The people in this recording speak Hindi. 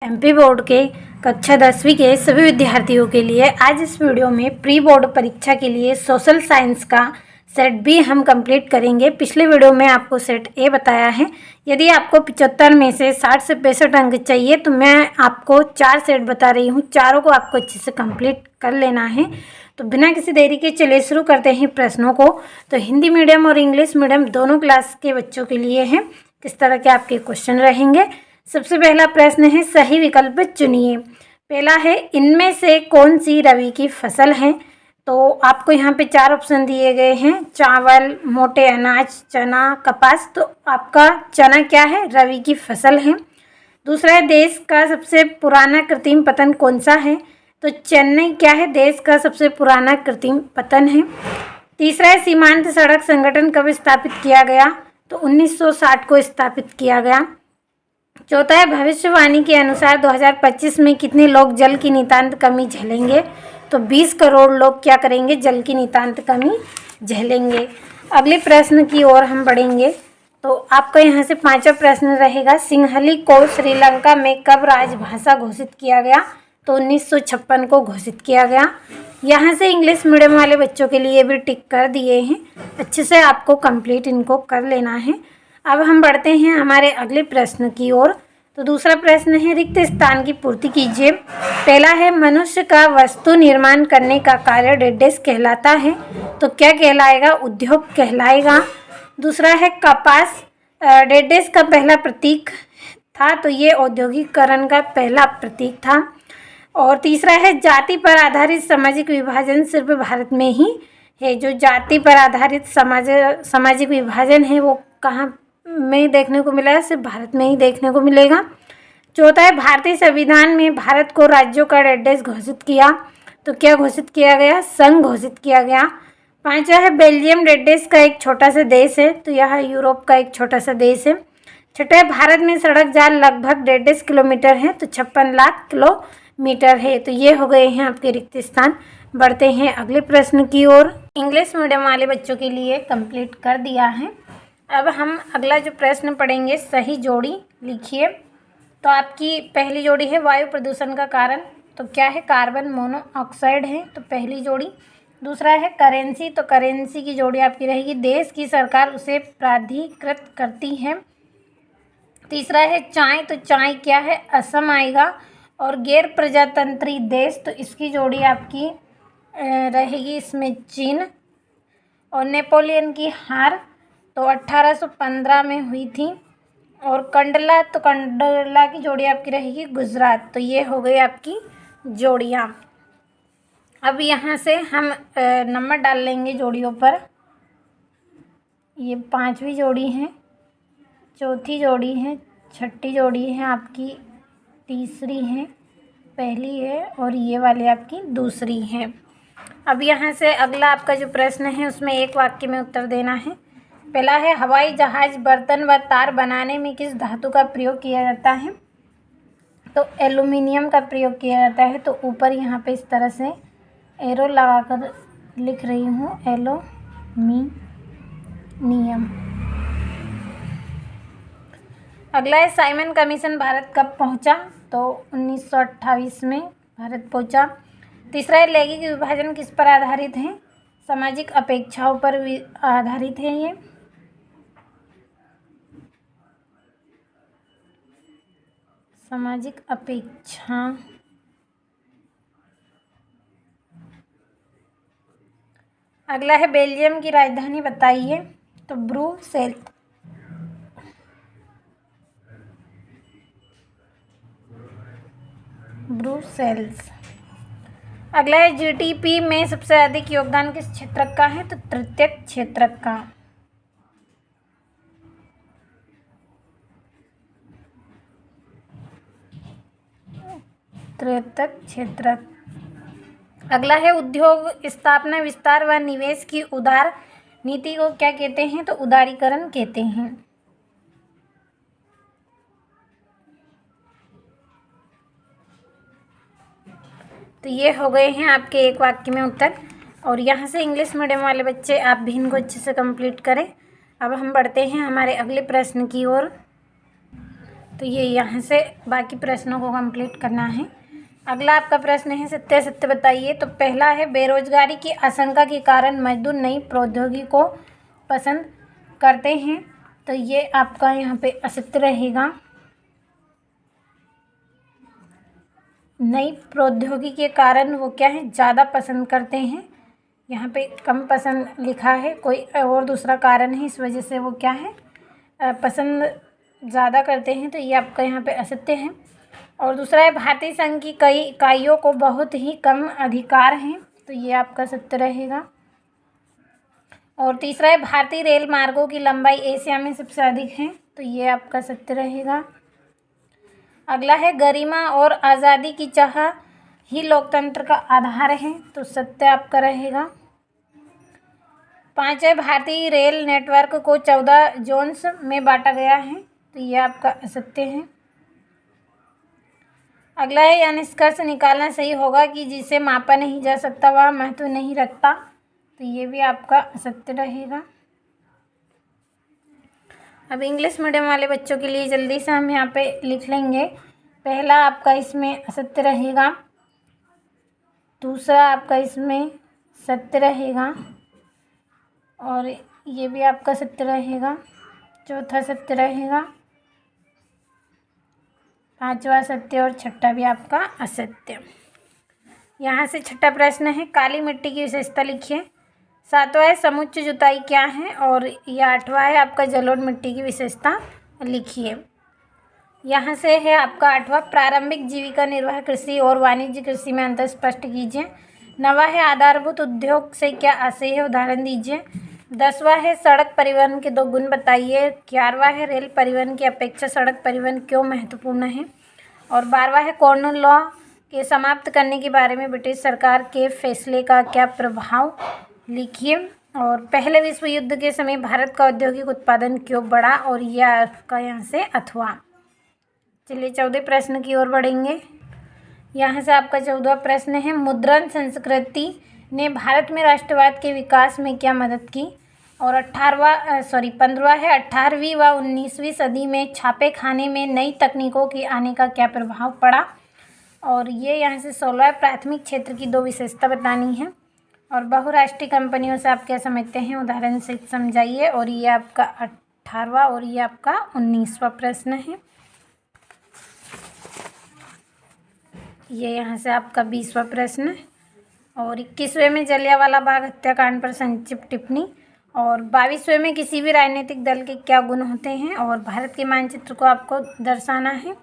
एमपी बोर्ड के कक्षा 10वीं के सभी विद्यार्थियों के लिए आज इस वीडियो में प्री बोर्ड परीक्षा के लिए सोशल साइंस का सेट बी हम कंप्लीट करेंगे। पिछले वीडियो में आपको सेट ए बताया है। यदि आपको 75 में से 60 से 65 अंक चाहिए तो मैं आपको 4 सेट बता रही हूँ, चारों को आपको अच्छे से कंप्लीट कर लेना है। तो बिना किसी देरी के चलिए शुरू करते हैं प्रश्नों को। तो हिंदी मीडियम और इंग्लिश मीडियम दोनों क्लास के बच्चों के लिए हैं, किस तरह के आपके क्वेश्चन रहेंगे। सबसे पहला प्रश्न है, सही विकल्प चुनिए। पहला है, इनमें से कौन सी रबी की फसल है। तो आपको यहाँ पे 4 ऑप्शन दिए गए हैं, चावल, मोटे अनाज, चना, कपास। तो आपका चना क्या है, रबी की फसल है। दूसरा है, देश का सबसे पुराना कृत्रिम पतन कौन सा है। तो चेन्नई क्या है, देश का सबसे पुराना कृत्रिम पतन है। तीसरा है, सीमांत सड़क संगठन कब स्थापित किया गया। तो 1960 को स्थापित किया गया। चौथा है, भविष्यवाणी के अनुसार 2025 में कितने लोग जल की नितांत कमी झेलेंगे। तो 20 करोड़ लोग क्या करेंगे, जल की नितांत कमी झेलेंगे। अगले प्रश्न की ओर हम बढ़ेंगे। तो आपका यहाँ से 5वां प्रश्न रहेगा, सिंहली को श्रीलंका में कब राजभाषा घोषित किया गया। तो 1956 को घोषित किया गया। यहाँ से इंग्लिश मीडियम वाले बच्चों के लिए भी टिक कर दिए हैं, अच्छे से आपको कंप्लीट इनको कर लेना है। अब हम बढ़ते हैं हमारे अगले प्रश्न की ओर। तो दूसरा प्रश्न है, रिक्त स्थान की पूर्ति कीजिए। पहला है, मनुष्य का वस्तु निर्माण करने का कार्य डेडेस कहलाता है। तो क्या कहलाएगा, उद्योग कहलाएगा। दूसरा है, कपास डेडेस का पहला प्रतीक था। तो ये औद्योगिकरण का पहला प्रतीक था। और तीसरा है, जाति पर आधारित सामाजिक विभाजन सिर्फ भारत में ही है। जो जाति पर आधारित सामाजिक विभाजन है वो कहाँ में देखने को मिला है, सिर्फ भारत में ही देखने को मिलेगा। चौथा है, भारतीय संविधान में भारत को राज्यों का डेडेस घोषित किया। तो क्या घोषित किया गया, संघ घोषित किया गया। पांचवा है, बेल्जियम डेडेस का एक छोटा सा देश है। तो यह यूरोप का एक छोटा सा देश है। छठा है, भारत में सड़क जाल लगभग 150 किलोमीटर है। तो 56 लाख किलोमीटर है। तो ये हो गए हैं आपके रिक्त स्थान। बढ़ते हैं अगले प्रश्न की ओर। इंग्लिश मीडियम वाले बच्चों के लिए कंप्लीट कर दिया है। अब हम अगला जो प्रश्न पढ़ेंगे, सही जोड़ी लिखिए। तो आपकी पहली जोड़ी है, वायु प्रदूषण का कारण। तो क्या है, कार्बन मोनोऑक्साइड है। तो पहली जोड़ी। दूसरा है, करेंसी। तो करेंसी की जोड़ी आपकी रहेगी, देश की सरकार उसे प्राधिकृत करती है। तीसरा है, चाय। तो चाय क्या है, असम आएगा। और गैर प्रजातंत्री देश, तो इसकी जोड़ी आपकी रहेगी इसमें चीन। और नेपोलियन की हार तो 1815 में हुई थी। और कंडला, तो कंडला की जोड़ी आपकी रहेगी गुजरात। तो ये हो गई आपकी जोड़ियाँ। अब यहाँ से हम नंबर डाल लेंगे जोड़ियों पर। ये 5वीं जोड़ी है, चौथी जोड़ी है, छठी जोड़ी है, आपकी तीसरी है, पहली है, और ये वाली आपकी दूसरी है। अब यहाँ से अगला आपका जो प्रश्न है उसमें एक वाक्य में उत्तर देना है। पहला है, हवाई जहाज, बर्तन व तार बनाने में किस धातु का प्रयोग किया जाता है। तो एल्युमिनियम का प्रयोग किया जाता है। तो ऊपर यहाँ पे इस तरह से एरो लगाकर लिख रही हूँ, एल्युमिनियम। अगला है, साइमन कमीशन भारत कब पहुँचा। तो 1928 में भारत पहुँचा। तीसरा है, लैंगिक विभाजन किस पर आधारित है। सामाजिक अपेक्षाओं पर आधारित है ये। सामाजिक अपेक्षा। अगला है, बेल्जियम की राजधानी बताइए। तो ब्रुसेल्स। अगला है, जीडीपी में सबसे अधिक योगदान किस क्षेत्रक का है। तो तृतीयक क्षेत्रक का। तृतीयक क्षेत्रक। अगला है, उद्योग स्थापना, विस्तार व निवेश की उदार नीति को क्या कहते हैं। तो उदारीकरण कहते हैं। तो ये हो गए हैं आपके एक वाक्य में उत्तर। और यहाँ से इंग्लिश मीडियम वाले बच्चे आप भी इनको अच्छे से कंप्लीट करें। अब हम बढ़ते हैं हमारे अगले प्रश्न की ओर। तो ये यहाँ से बाकी प्रश्नों को कंप्लीट करना है। अगला आपका प्रश्न है सत्य सत्य बताइए। तो पहला है बेरोजगारी की आशंका के कारण मजदूर नई प्रौद्योगिकी को पसंद करते हैं। तो ये आपका यहाँ पे असत्य रहेगा। नई प्रौद्योगिकी के कारण वो क्या है, ज़्यादा पसंद करते हैं। यहाँ पे कम पसंद लिखा है, कोई और दूसरा कारण है, इस वजह से वो क्या है, पसंद ज़्यादा करते हैं। तो ये आपका यहाँ पे असत्य है। और दूसरा है भारतीय संघ की कई इकाइयों को बहुत ही कम अधिकार हैं। तो ये आपका सत्य रहेगा। और तीसरा है भारतीय रेल मार्गों की लंबाई एशिया में सबसे अधिक है। तो ये आपका सत्य रहेगा। अगला है गरिमा और आज़ादी की चाह ही लोकतंत्र का आधार है। तो सत्य आपका रहेगा। 5 है भारतीय रेल नेटवर्क को 14 जोन्स में बांटा गया है। तो ये आपका असत्य है। अगला है यह निष्कर्ष निकालना सही होगा कि जिसे मापा नहीं जा सकता वह महत्व नहीं रखता। तो ये भी आपका असत्य रहेगा। अब इंग्लिश मीडियम वाले बच्चों के लिए जल्दी से हम यहाँ पे लिख लेंगे। पहला आपका इसमें असत्य रहेगा, दूसरा आपका इसमें सत्य रहेगा, और ये भी आपका सत्य रहेगा, चौथा सत्य रहेगा, पांचवा सत्य और छठा भी आपका असत्य। यहाँ से छठा प्रश्न है काली मिट्टी की विशेषता लिखिए। सातवां है समुच्च जुताई क्या है, और यह आठवां है आपका जलोढ़ मिट्टी की विशेषता लिखिए। यहाँ से है आपका आठवां प्रारंभिक जीविका निर्वाह कृषि और वाणिज्य कृषि में अंतर स्पष्ट कीजिए। नवा है आधारभूत उद्योग से क्या आशय है, उदाहरण दीजिए। 10वां है सड़क परिवहन के 2 गुण बताइए। 11वां है रेल परिवहन की अपेक्षा सड़क परिवहन क्यों महत्वपूर्ण है। और 12वां है कॉर्नर लॉ के समाप्त करने के बारे में ब्रिटिश सरकार के फैसले का क्या प्रभाव लिखिए। और पहले विश्व युद्ध के समय भारत का औद्योगिक उत्पादन क्यों बढ़ा, और यह आपका यहाँ से अथवा। चलिए 14 प्रश्न की ओर बढ़ेंगे। यहाँ से आपका 14वां प्रश्न है मुद्रण संस्कृति ने भारत में राष्ट्रवाद के विकास में क्या मदद की। और 15वां है 18वीं व 19वीं सदी में छापे खाने में नई तकनीकों के आने का क्या प्रभाव पड़ा। और ये यहाँ से 16वां प्राथमिक क्षेत्र की 2 विशेषता बतानी है। और बहुराष्ट्रीय कंपनियों से आप क्या समझते हैं, उदाहरण से समझाइए। और ये आपका 18वां और ये आपका 19वां प्रश्न है। ये यहाँ से आपका 20वां प्रश्न। और 21वें में जलियांवाला बाग हत्याकांड पर संक्षिप्त टिप्पणी। और 22वें में किसी भी राजनीतिक दल के क्या गुण होते हैं, और भारत के मानचित्र को आपको दर्शाना है।